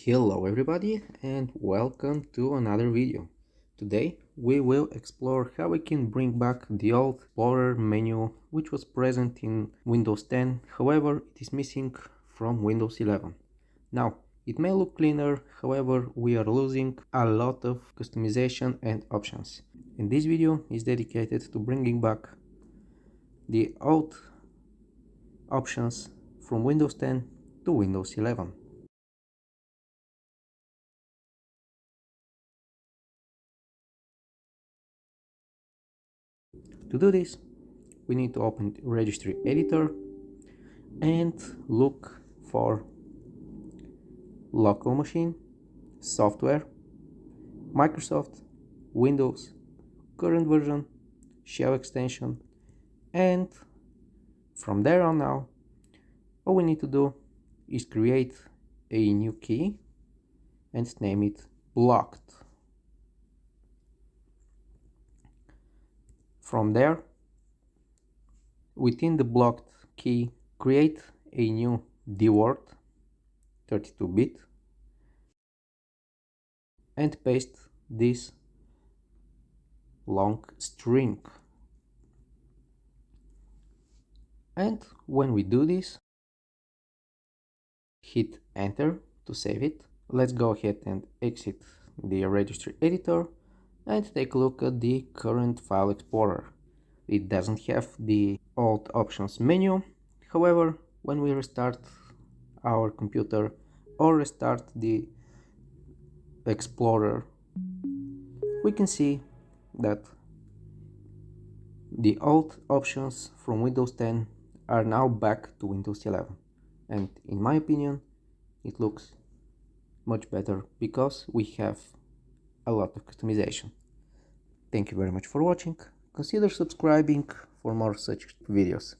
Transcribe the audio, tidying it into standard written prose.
Hello everybody and welcome to another video. Today we will explore how we can bring back the old Explorer menu which was present in Windows 10, however it is missing from Windows 11. Now, it may look cleaner, however we are losing a lot of customization and options. And this video is dedicated to bringing back the old options from Windows 10 to Windows 11. To do this, we need to open Registry Editor and look for local machine, software, Microsoft, Windows, CurrentVersion, shell extension, and from there on now, all we need to do is create a new key and name it blocked. From there, within the blocked key, create a new dword 32-bit and paste this long string. And when we do this, hit enter to save it. Let's go ahead and exit the registry editor and take a look at the current file explorer. It doesn't have the old options menu. However, when we restart our computer or restart the explorer, we can see that the old options from Windows 10 are now back to Windows 11, and in my opinion it looks much better because we have a lot of customization. Thank you very much for watching. Consider subscribing for more such videos.